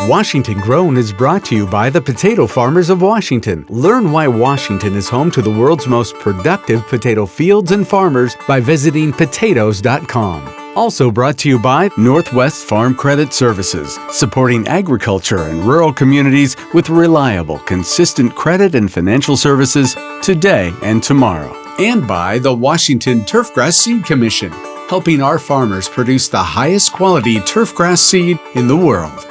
Washington Grown is brought to you by the Potato Farmers of Washington. Learn why Washington is home to the world's most productive potato fields and farmers by visiting potatoes.com. Also brought to you by Northwest Farm Credit Services, supporting agriculture and rural communities with reliable, consistent credit and financial services today and tomorrow. And by the Washington Turfgrass Seed Commission, helping our farmers produce the highest quality turfgrass seed in the world.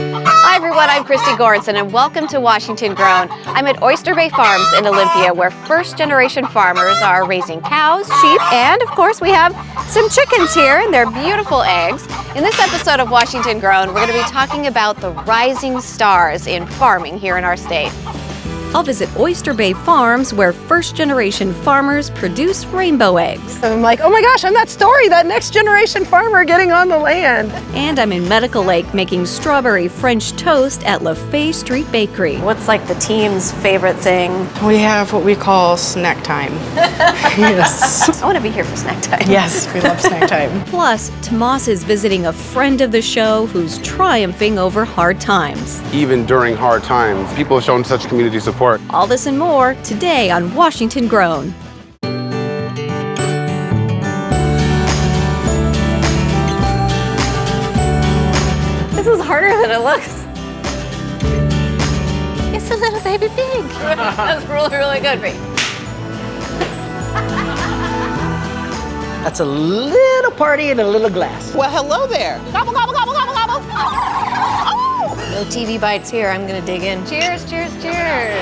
Hi everyone, I'm Christy Goranson and welcome to Washington Grown. I'm at Oyster Bay Farms in Olympia where first-generation farmers are raising cows, sheep, and of course we have some chickens here and their beautiful eggs. In this episode of Washington Grown, we're going to be talking about the rising stars in farming here in our state. I'll visit Oyster Bay Farms where first-generation farmers produce rainbow eggs. I'm like, oh my gosh, I'm that story, that next generation farmer getting on the land. And I'm in Medical Lake making strawberry French toast at LaFay Street Bakery. What's like the team's favorite thing? We have what we call snack time. Yes. I want to be here for snack time. Yes, we love snack time. Plus, Tomas is visiting a friend of the show who's triumphing over hard times. Even during hard times, people have shown such community support. All this and more today on Washington Grown. This is harder than it looks. It's a little baby pig. That's really, really good, Bree. That's a little party in a little glass. Well, hello there. Gobble, gobble, gobble, gobble, gobble. Oh! No TV bites here. I'm gonna dig in. Cheers, cheers, cheers.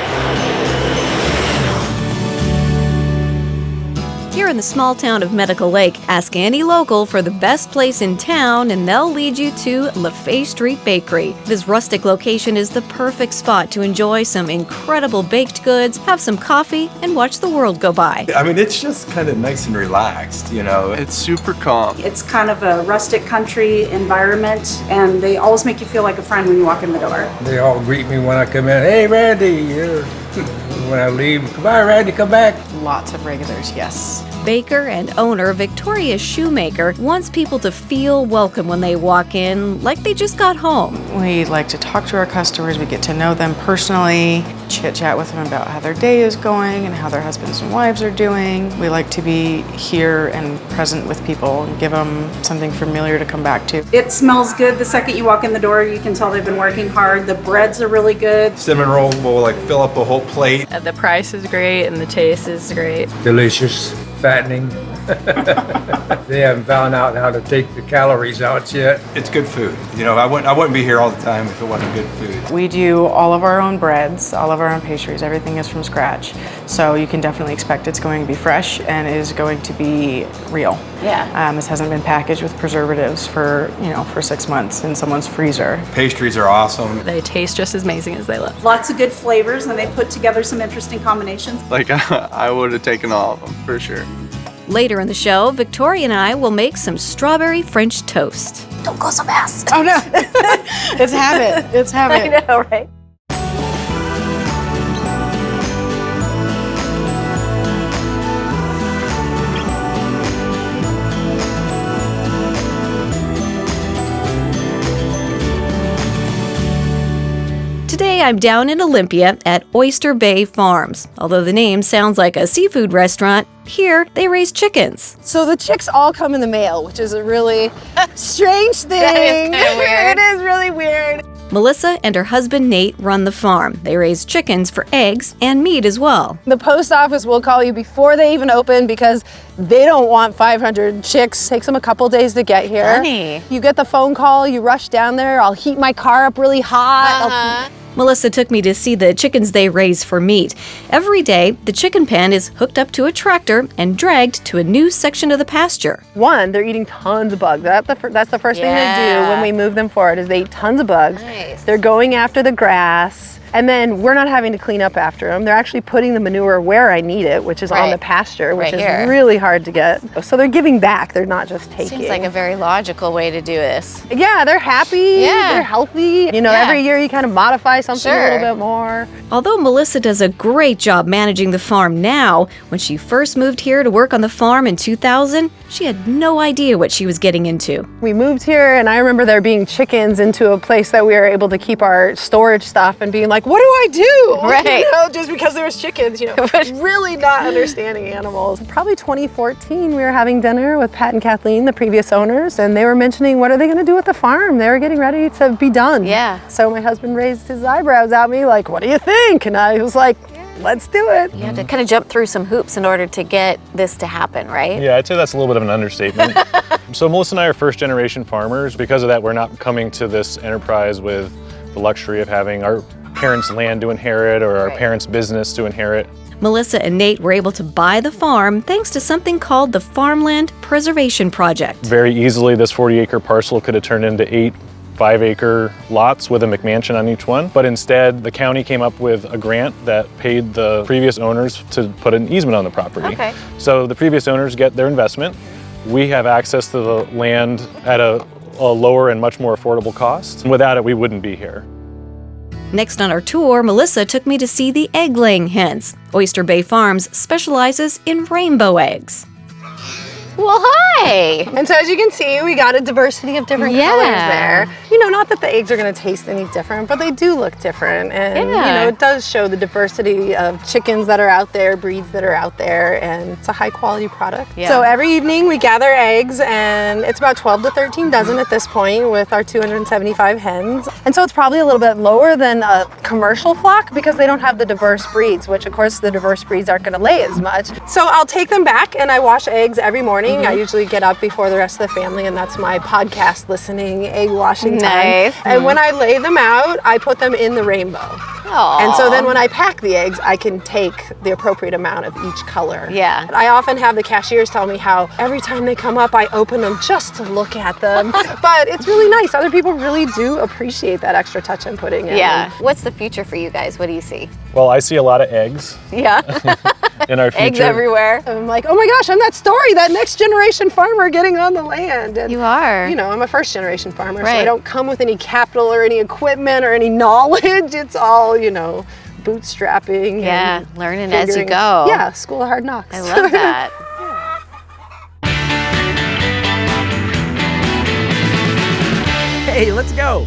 Here in the small town of Medical Lake, ask any local for the best place in town and they'll lead you to LaFay Street Bakery. This rustic location is the perfect spot to enjoy some incredible baked goods, have some coffee, and watch the world go by. I mean, it's just kind of nice and relaxed, you know. It's super calm. It's kind of a rustic country environment, and they always make you feel like a friend when you walk in the door. They all greet me when I come in. Hey, Randy. When I leave, goodbye, Randy, come back. Lots of regulars, yes. Baker and owner Victoria Shoemaker wants people to feel welcome when they walk in, like they just got home. We like to talk to our customers. We get to know them personally, chit-chat with them about how their day is going and how their husbands and wives are doing. We like to be here and present with people and give them something familiar to come back to. It smells good the second you walk in the door. You can tell they've been working hard. The breads are really good. Cinnamon roll will like fill up a whole plate. The price is great and the taste is great. Delicious, fattening. They haven't found out how to take the calories out yet. It's good food. You know, I wouldn't be here all the time if it wasn't good food. We do all of our own breads, all of our own pastries. Everything is from scratch. So you can definitely expect it's going to be fresh and is going to be real. Yeah. This hasn't been packaged with preservatives for 6 months in someone's freezer. Pastries are awesome. They taste just as amazing as they look. Lots of good flavors, and they put together some interesting combinations. Like, I would have taken all of them, for sure. Later in the show, Victoria and I will make some strawberry French toast. Don't go so fast. Oh no, it's habit. It's habit. I know, right? Today I'm down in Olympia at Oyster Bay Farms. Although the name sounds like a seafood restaurant, here they raise chickens. So the chicks all come in the mail, which is a really strange thing. That is kinda weird. It is really weird. Melissa and her husband Nate run the farm. They raise chickens for eggs and meat as well. The post office will call you before they even open because they don't want 500 chicks. Takes them a couple days to get here. Funny. You get the phone call, you rush down there. I'll heat my car up really hot. Melissa took me to see the chickens they raise for meat. Every day, the chicken pen is hooked up to a tractor and dragged to a new section of the pasture. One, they're eating tons of bugs. That's the first thing they do when we move them forward is they eat tons of bugs. Nice. They're going after the grass. And then we're not having to clean up after them. They're actually putting the manure where I need it, which is on the pasture, which is really hard to get. So they're giving back. They're not just taking. Seems like a very logical way to do this. Yeah, they're happy. Yeah. They're healthy. You know, every year you kind of modify something a little bit more. Although Melissa does a great job managing the farm now, when she first moved here to work on the farm in 2000, she had no idea what she was getting into. We moved here and I remember there being chickens into a place that we were able to keep our storage stuff and being like, what do I do? Right. You know, just because there was chickens, you know, really not understanding animals. Probably 2014, we were having dinner with Pat and Kathleen, the previous owners, and they were mentioning, what are they going to do with the farm? They were getting ready to be done. Yeah. So my husband raised his eyebrows at me like, what do you think? And I was like, let's do it. You had to kind of jump through some hoops in order to get this to happen, right? Yeah, I'd say that's a little bit of an understatement. So Melissa and I are first generation farmers. Because of that, we're not coming to this enterprise with the luxury of having our parents' land to inherit or our parents' business to inherit. Melissa and Nate were able to buy the farm thanks to something called the Farmland Preservation Project. Very easily, this 40-acre parcel could have turned into 8 5-acre lots with a McMansion on each one. But instead, the county came up with a grant that paid the previous owners to put an easement on the property. Okay. So the previous owners get their investment. We have access to the land at a lower and much more affordable cost. And without it, we wouldn't be here. Next on our tour, Melissa took me to see the egg-laying hens. Oyster Bay Farms specializes in rainbow eggs. Well, hi! And so as you can see, we got a diversity of different colors there. You know, not that the eggs are gonna taste any different, but they do look different. And you know, it does show the diversity of chickens that are out there, breeds that are out there, and it's a high quality product. So every evening we gather eggs, and it's about 12 to 13 dozen at this point with our 275 hens. And so it's probably a little bit lower than a commercial flock because they don't have the diverse breeds, which of course the diverse breeds aren't gonna lay as much. So I'll take them back and I wash eggs every morning. I usually get up before the rest of the family, and that's my podcast listening, egg washing time. And when I lay them out, I put them in the rainbow. Aww. And so then when I pack the eggs, I can take the appropriate amount of each color. Yeah. I often have the cashiers tell me how every time they come up, I open them just to look at them. But it's really nice. Other people really do appreciate that extra touch I'm putting in. Yeah. What's the future for you guys? What do you see? Well, I see a lot of eggs. Yeah. In our future. Eggs everywhere. I'm like, oh my gosh, I'm that story, that next generation farmer getting on the land. And, you are. You know, I'm a first generation farmer, so I don't come with any capital or any equipment or any knowledge. It's all, you know, bootstrapping. And learning as you figuring, go. Yeah, school of hard knocks. I love that. Hey, let's go.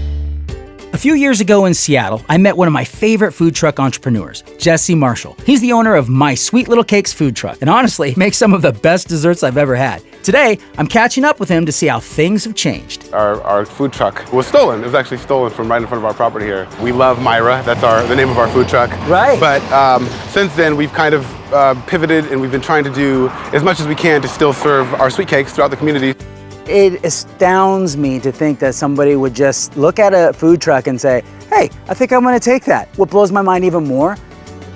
A few years ago in Seattle, I met one of my favorite food truck entrepreneurs, Jesse Marshall. He's the owner of My Sweet Little Cakes food truck, and honestly, makes some of the best desserts I've ever had. Today, I'm catching up with him to see how things have changed. Our food truck was stolen. It was actually stolen from right in front of our property here. We love Myra. That's the name of our food truck. Right. But since then, we've kind of pivoted, and we've been trying to do as much as we can to still serve our sweet cakes throughout the community. It astounds me to think that somebody would just look at a food truck and say, hey, I think I'm gonna take that. What blows my mind even more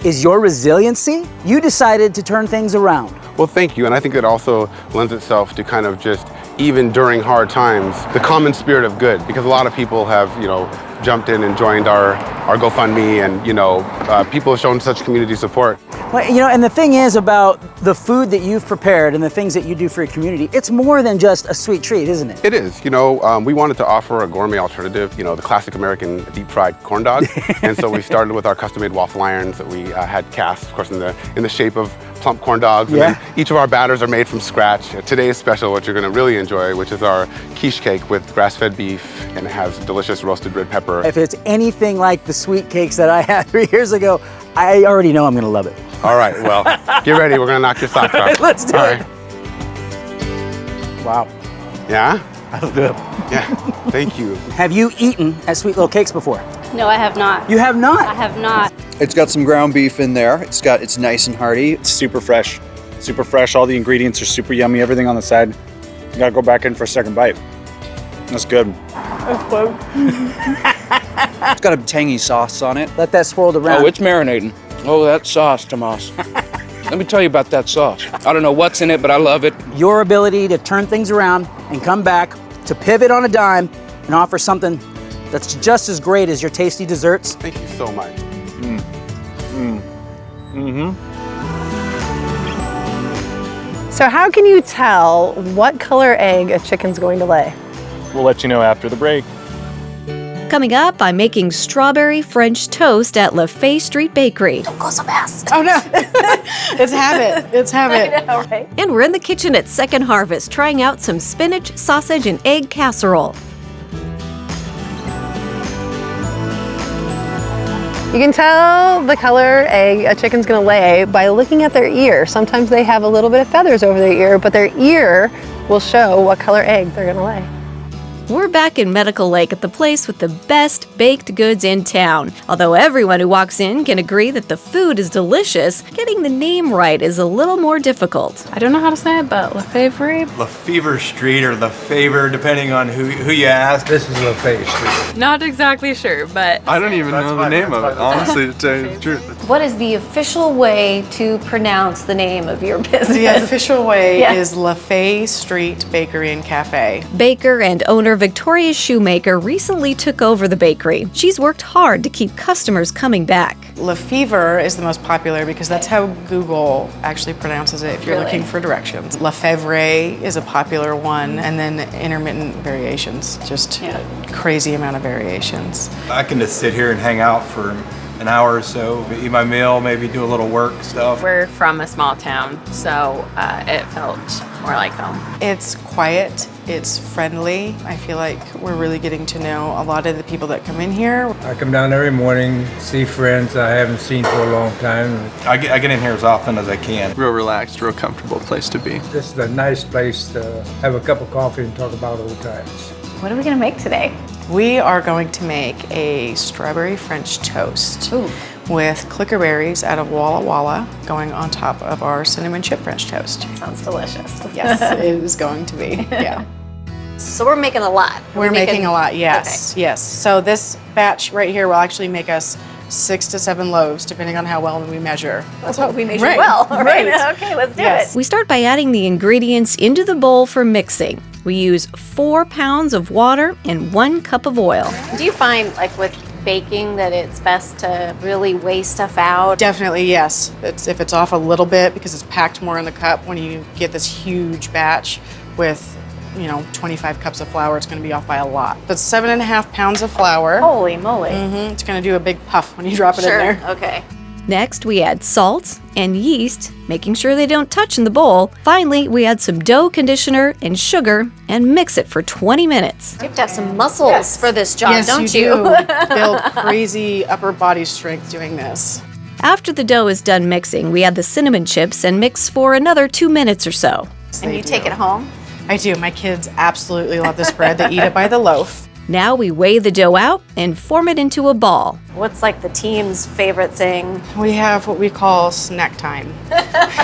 is your resiliency. You decided to turn things around. Well, thank you, and I think it also lends itself to kind of just, even during hard times, the common spirit of good, because a lot of people have, you know, jumped in and joined our GoFundMe, and, you know, people have shown such community support. Well, you know, and the thing is about the food that you've prepared and the things that you do for your community, it's more than just a sweet treat, isn't it? It is. You know, we wanted to offer a gourmet alternative, you know, the classic American deep fried corn dog. And so we started with our custom-made waffle irons that we had cast, of course, in the shape of plump corn dogs. And then each of our batters are made from scratch. Today's special, what you're going to really enjoy, which is our quiche cake with grass-fed beef, and it has delicious roasted red pepper. If it's anything like the sweet cakes that I had 3 years ago, I already know I'm going to love it. All right, well, get ready. We're going to knock your socks off. Let's do it. Wow. Yeah? That was good. Yeah, thank you. Have you eaten at Sweet Little Cakes before? No, I have not. You have not? I have not. It's got some ground beef in there. It's nice and hearty. It's super fresh. Super fresh. All the ingredients are super yummy. Everything on the side. You gotta go back in for a second bite. That's good. That's good. It's got a tangy sauce on it. Let that swirl around. Oh, it's marinating. Oh, that sauce, Tomas. Let me tell you about that sauce. I don't know what's in it, but I love it. Your ability to turn things around and come back, to pivot on a dime and offer something that's just as great as your tasty desserts. Thank you so much. So how can you tell what color egg a chicken's going to lay? We'll let you know after the break. Coming up, I'm making strawberry French toast at LaFay Street Bakery. Don't go so fast. Oh no, it's habit. It's habit. I know, right? And we're in the kitchen at Second Harvest trying out some spinach, sausage, and egg casserole. You can tell the color egg a chicken's gonna lay by looking at their ear. Sometimes they have a little bit of feathers over their ear, but their ear will show what color egg they're gonna lay. We're back in Medical Lake at the place with the best baked goods in town. Although everyone who walks in can agree that the food is delicious, getting the name right is a little more difficult. I don't know how to say it, but Lefebvre? Lefevre Street or Lefevre, depending on who you ask. This is LaFay Street. Not exactly sure, but I don't even know the name of it, honestly, to tell you the truth. What is the official way to pronounce the name of your business? The official way is LaFay Street Bakery and Cafe. Baker and owner Victoria Shoemaker recently took over the bakery. She's worked hard to keep customers coming back. Lefevre is the most popular because that's how Google actually pronounces it if you're looking for directions. Lefebvre is a popular one, and then intermittent variations, just crazy amount of variations. I can just sit here and hang out for an hour or so, eat my meal, maybe do a little work stuff. we're from a small town, so it felt more like home. It's quiet, it's friendly. I feel like we're really getting to know a lot of the people that come in here. I come down every morning, see friends I haven't seen for a long time. I get in here as often as I can. Real relaxed, real comfortable place to be. This is a nice place to have a cup of coffee and talk about old times. What are we gonna make today? We are going to make a strawberry French toast with clicker berries out of Walla Walla going on top of our cinnamon chip French toast. Sounds delicious. Yes, it is going to be, yeah. So we're making a lot. We're making a lot, yes, yes. So this batch right here will actually make us 6 to 7 loaves, depending on how well we measure. Let's hope we measure well. Right. Okay, let's do it. We start by adding the ingredients into the bowl for mixing. We use 4 pounds of water and 1 cup of oil. Do you find, like with baking, that it's best to really weigh stuff out? Definitely, yes. If it's off a little bit, because it's packed more in the cup, when you get this huge batch with 25 cups of flour, it's going to be off by a lot. That's 7.5 pounds of flour. Holy moly. It's going to do a big puff when you drop it in there. Okay. Next, we add salt and yeast, making sure they don't touch in the bowl. Finally, we add some dough conditioner and sugar and mix it for 20 minutes. You have to have some muscles for this job, don't you? Yes, you build crazy upper body strength doing this. After the dough is done mixing, we add the cinnamon chips and mix for another 2 minutes or so. And you take it home? I do. My kids absolutely love this bread. They eat it by the loaf. Now we weigh the dough out and form it into a ball. What's like the team's favorite thing? We have what we call snack time.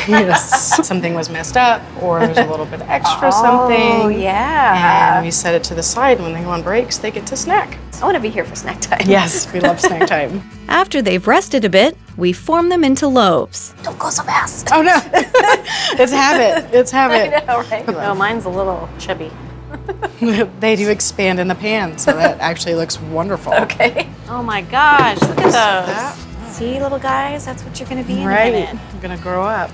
Yes. Something was messed up or there's a little bit extra something. Oh, yeah. And we set it to the side. When they go on breaks, they get to snack. I want to be here for snack time. Yes, we love snack time. After they've rested a bit, we form them into loaves. Don't go so fast. Oh no, it's habit. It's habit. I know, right? No, mine's a little chubby. They do expand in the pan, so that actually looks wonderful. Okay. Oh my gosh, look at those. See, little guys, that's what you're going to be in a minute. I'm going to grow up.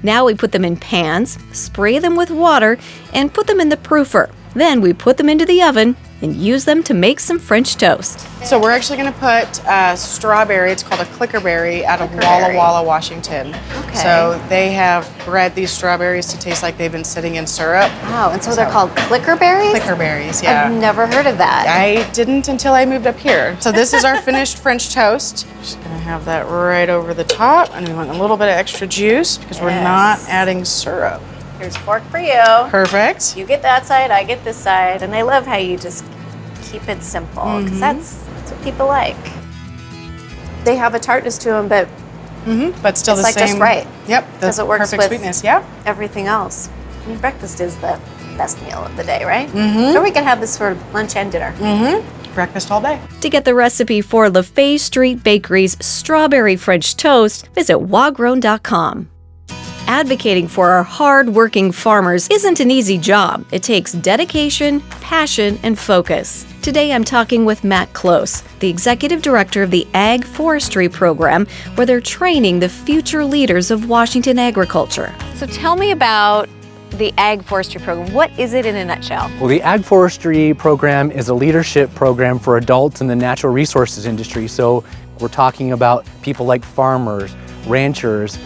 Now we put them in pans, spray them with water, and put them in the proofer. Then we put them into the oven and use them to make some French toast. So we're actually going to put strawberry, it's called a clickerberry, out of Walla Walla, Washington. Okay. So they have bred these strawberries to taste like they've been sitting in syrup. Wow, and so they're called clickerberries? Clickerberries, yeah. I've never heard of that. I didn't until I moved up here. So this is our finished French toast. Just going to have that right over the top, and we want a little bit of extra juice because we're not adding syrup. Here's a fork for you. Perfect. You get that side, I get this side. And I love how you just keep it simple, because that's what people like. They have a tartness to them, but still it's the like same. Just right. Yep, because it works perfect with sweetness. Yeah. Everything else. I mean, breakfast is the best meal of the day, right? Or we can have this for lunch and dinner. Breakfast all day. To get the recipe for LaFay Street Bakery's strawberry French toast, visit wagrown.com. Advocating for our hard-working farmers isn't an easy job. It takes dedication, passion, and focus. Today I'm talking with Matt Close, the Executive Director of the Ag Forestry Program, where they're training the future leaders of Washington agriculture. So tell me about the Ag Forestry Program. What is it in a nutshell? Well, the Ag Forestry Program is a leadership program for adults in the natural resources industry. So we're talking about people like farmers, ranchers,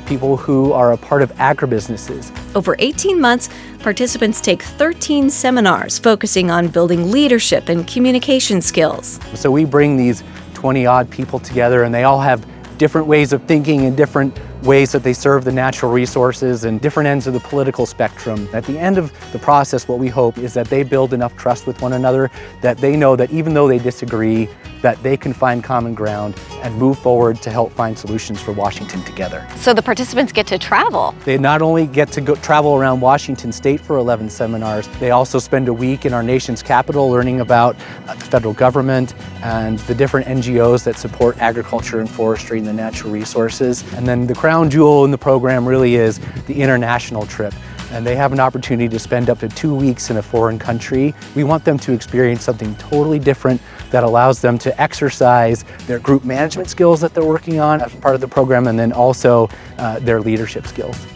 people who are a part of agribusinesses. Over 18 months, participants take 13 seminars focusing on building leadership and communication skills. So we bring these 20-odd people together, and they all have different ways of thinking and different ways that they serve the natural resources and different ends of the political spectrum. At the end of the process, what we hope is that they build enough trust with one another that they know that even though they disagree, that they can find common ground and move forward to help find solutions for Washington together. So the participants get to travel. They not only get to go travel around Washington State for 11 seminars, they also spend a week in our nation's capital learning about the federal government and the different NGOs that support agriculture and forestry and the natural resources. And then the crown jewel in the program really is the international trip. And they have an opportunity to spend up to 2 weeks in a foreign country. We want them to experience something totally different that allows them to exercise their group management skills that they're working on as part of the program, and then also their leadership skills.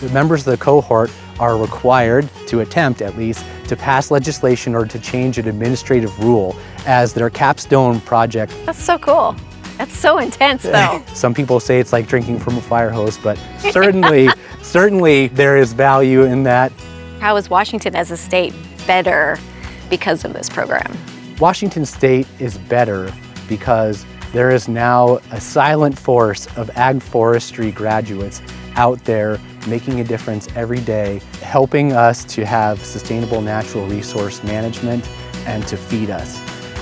The members of the cohort are required to attempt, at least, to pass legislation or to change an administrative rule as their capstone project. That's so cool. That's so intense, though. Some people say it's like drinking from a fire hose, but certainly there is value in that. How is Washington as a state better because of this program? Washington State is better because there is now a silent force of ag forestry graduates out there making a difference every day, helping us to have sustainable natural resource management and to feed us.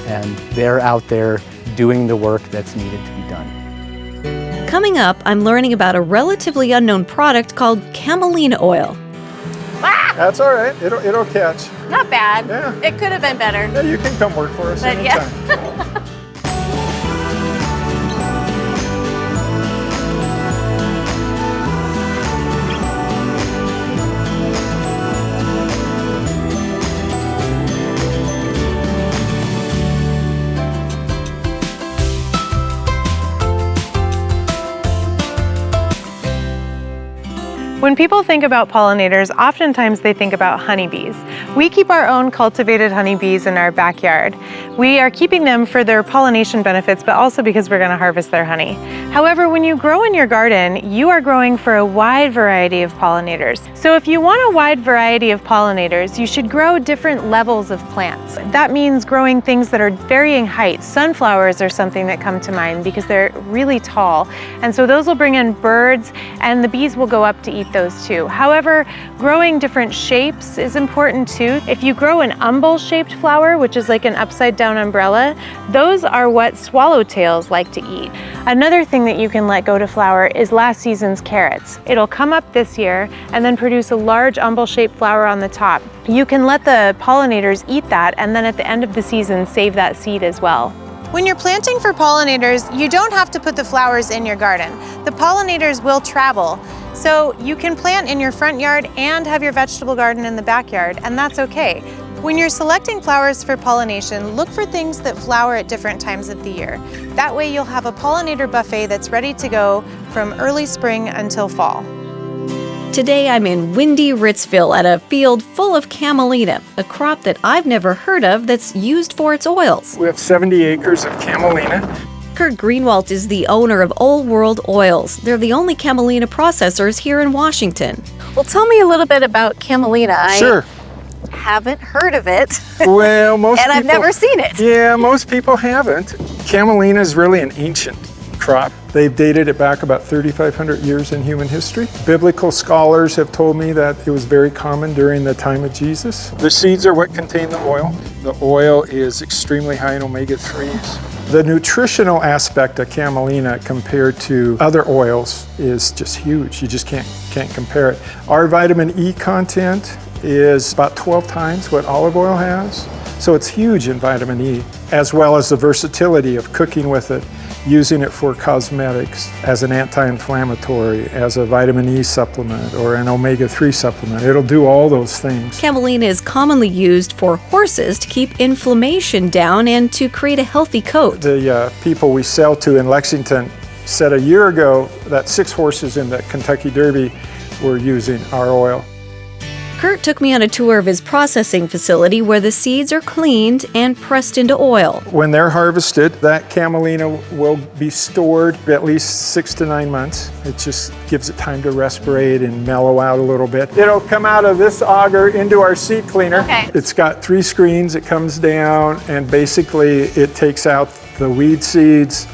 And they're out there doing the work that's needed to be done. Coming up, I'm learning about a relatively unknown product called camelina oil. That's all right. It'll catch. Not bad. Yeah. It could have been better. Yeah, you can come work for us But anytime. yeah. When people think about pollinators, oftentimes they think about honeybees. We keep our own cultivated honeybees in our backyard. We are keeping them for their pollination benefits, but also because we're going to harvest their honey. However, when you grow in your garden, you are growing for a wide variety of pollinators. So if you want a wide variety of pollinators, you should grow different levels of plants. That means growing things that are varying heights. Sunflowers are something that come to mind because they're really tall. And so those will bring in birds, and the bees will go up to eat those too. However, growing different shapes is important too. If you grow an umbel-shaped flower, which is like an upside-down umbrella, those are what swallowtails like to eat. Another thing that you can let go to flower is last season's carrots. It'll come up this year and then produce a large umbel-shaped flower on the top. You can let the pollinators eat that, and then at the end of the season, save that seed as well. When you're planting for pollinators, you don't have to put the flowers in your garden. The pollinators will travel. So you can plant in your front yard and have your vegetable garden in the backyard, and that's okay. When you're selecting flowers for pollination, look for things that flower at different times of the year. That way you'll have a pollinator buffet that's ready to go from early spring until fall. Today I'm in windy Ritzville at a field full of camelina, a crop that I've never heard of that's used for its oils. We have 70 acres of camelina. Kurt Greenwald is the owner of Old World Oils. They're the only camelina processors here in Washington. Well, tell me a little bit about camelina. Sure. I haven't heard of it. Well, most and people, I've never seen it. Yeah, most people haven't. Camelina is really an ancient crop. They've dated it back about 3,500 years in human history. Biblical scholars have told me that it was very common during the time of Jesus. The seeds are what contain the oil. The oil is extremely high in omega-3s. The nutritional aspect of camelina compared to other oils is just huge. You just can't compare it. Our vitamin E content is about 12 times what olive oil has. So it's huge in vitamin E, as well as the versatility of cooking with it, using it for cosmetics, as an anti-inflammatory, as a vitamin E supplement, or an omega-3 supplement. It'll do all those things. Camelina is commonly used for horses to keep inflammation down and to create a healthy coat. The people we sell to in Lexington said a year ago that 6 horses in the Kentucky Derby were using our oil. Kurt took me on a tour of his processing facility where the seeds are cleaned and pressed into oil. When they're harvested, that camelina will be stored at least 6 to 9 months. It just gives it time to respirate and mellow out a little bit. It'll come out of this auger into our seed cleaner. Okay. It's got 3 screens. It comes down and basically it takes out the weed seeds,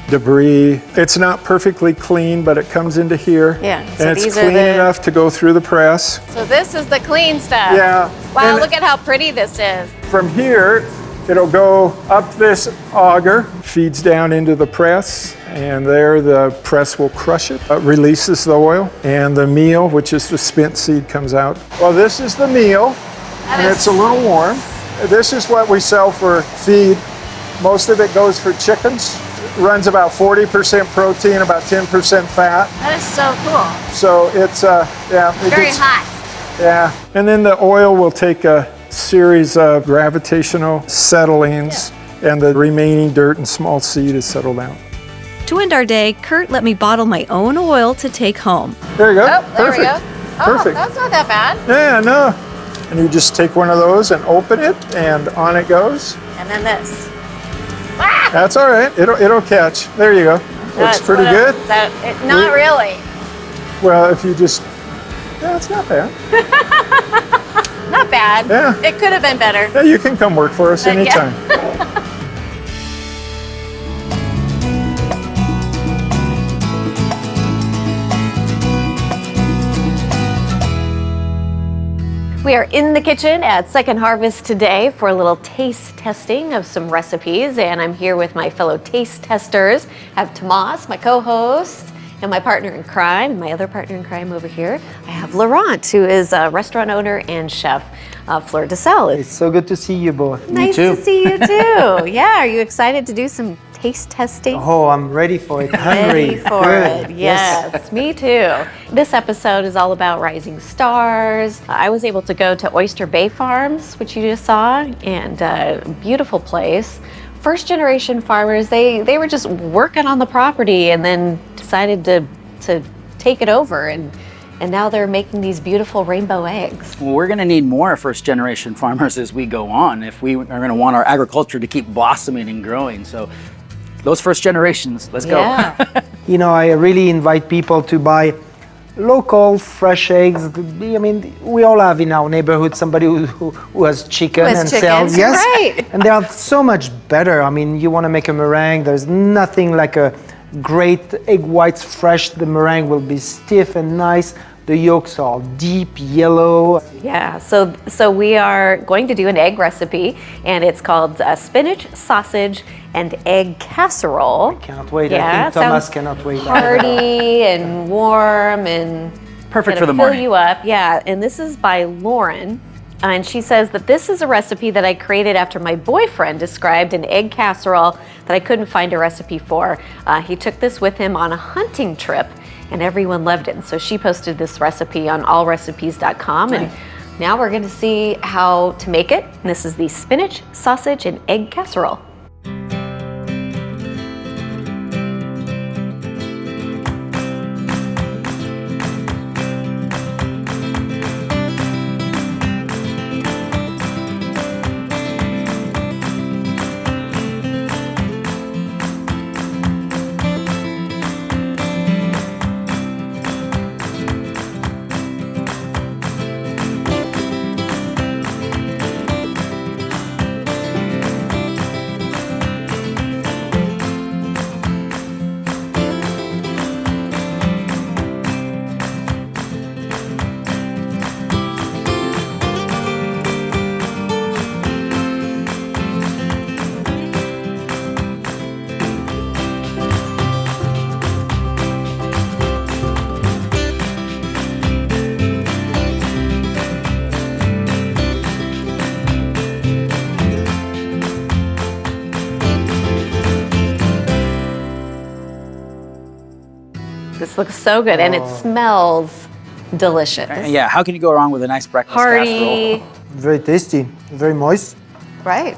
debris. It's not perfectly clean, but it comes into here. Yeah, so and it's these are clean the- enough to go through the press. So this is the clean stuff. Yeah. Wow, And look at how pretty this is. from here, it'll go up this auger, feeds down into the press, and there the press will crush it, releases the oil, and the meal, which is the spent seed, comes out. Well, this is the meal, and it's a little warm. This is what we sell for feed. Most of it goes for chickens. Runs about 40% protein, about 10% fat. That is so cool. So it's, yeah. it Very gets- hot. Yeah, and then the oil will take a series of gravitational settlings, and the remaining dirt and small seed is settled out. To end our day, Kurt let me bottle my own oil to take home. There you go. Oh, there Perfect. we go. Oh, Perfect. that's not that bad. Yeah, no. And you just take one of those and open it, and on it goes. And then this. That's all right. It'll catch. There you go. Looks That's pretty what good. Not really. Well, if you just, yeah, it's not bad. Not bad. Yeah. It could have been better. Yeah, you can come work for us Yeah. anytime. We are in the kitchen at Second Harvest today for a little taste testing of some recipes, and I'm here with my fellow taste testers. I have Tomas, my co-host, and my partner in crime, my other partner in crime over here. I have Laurent, who is a restaurant owner and chef, Fleur de Sel. It's so good to see you both. Nice to see you too. Yeah, are you excited to do some taste testing? Oh, I'm ready for it. Hungry. Ready for Good. it. Yes, me too. This episode is all about rising stars. I was able to go to Oyster Bay Farms, which you just saw, and a beautiful place. First generation farmers, they were just working on the property and then decided to take it over, and now they're making these beautiful rainbow eggs. Well, we're going to need more first-generation farmers as we go on if we are going to want our agriculture to keep blossoming and growing. So those first generations, let's go. You know, I really invite people to buy local, fresh eggs. I mean, we all have in our neighborhood somebody who has chicken Who has and chickens, sells. Yes, right. and they are so much better. I mean, you want to make a meringue, there's nothing like a great egg whites fresh. The meringue will be stiff and nice. The yolks are deep yellow. Yeah, so we are going to do an egg recipe, and it's called spinach, sausage, and egg casserole. Can't wait. Yeah, I think Thomas sounds cannot wait. Hearty and warm and perfect gonna for the fill morning. you up. Yeah, and this is by Lauren. And she says that this is a recipe that I created after my boyfriend described an egg casserole that I couldn't find a recipe for. He took this with him on a hunting trip, and everyone loved it. And so she posted this recipe on allrecipes.com, and now we're going to see how to make it. And this is the spinach, sausage, and egg casserole. This looks so good, and it smells delicious. Yeah, how can you go wrong with a nice breakfast Hearty. casserole? Very tasty, very moist. Right.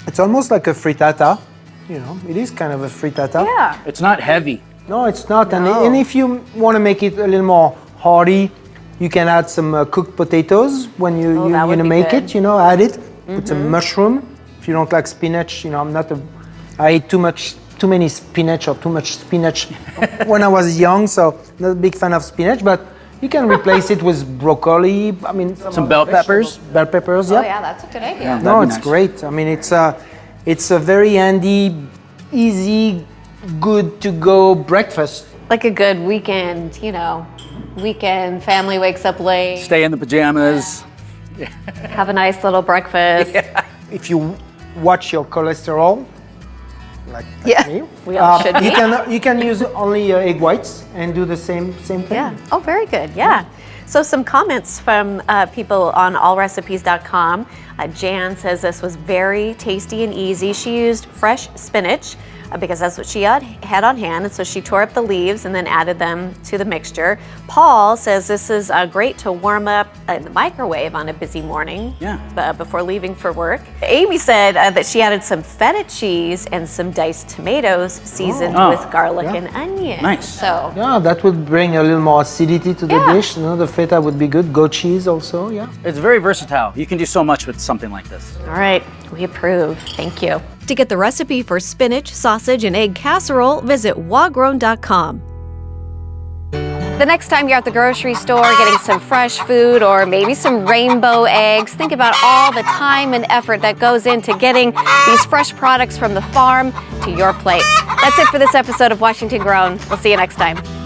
It's almost like a frittata. You know, it is kind of a frittata. Yeah. It's not heavy. No, it's not. And if you want to make it a little more hearty, You can add some cooked potatoes when you would be make good. it. Add it. Put some mushroom. If you don't like spinach, I ate too many spinach or too much spinach when I was young, so not a big fan of spinach. But you can replace it with broccoli. I mean, Some bell peppers. Bell peppers. Oh Yeah. yeah, that's a good idea. Yeah. No, That'd be it's nice. great. I mean, it's a very handy, easy, good to go breakfast. Like a good weekend, weekend, family wakes up late, Stay in the pajamas. have a nice little breakfast. If you watch your cholesterol, like me, we all should be. you can use only egg whites and do the same thing. Yeah. Oh, very good. Yeah. So some comments from people on allrecipes.com. Jan says this was very tasty and easy. She used fresh spinach because that's what she had on hand, and so she tore up the leaves and then added them to the mixture. Paul says this is great to warm up in the microwave on a busy morning before leaving for work. Amy said that she added some feta cheese and some diced tomatoes seasoned with garlic and onion. Nice. So Yeah, that would bring a little more acidity to the dish. The feta would be good. Goat cheese also. Yeah. It's very versatile. You can do so much with something like this. all right, we approve. Thank you. To get the recipe for spinach, sausage, and egg casserole, visit wagrown.com. The next time you're at the grocery store getting some fresh food or maybe some rainbow eggs, think about all the time and effort that goes into getting these fresh products from the farm to your plate. That's it for this episode of Washington Grown. We'll see you next time.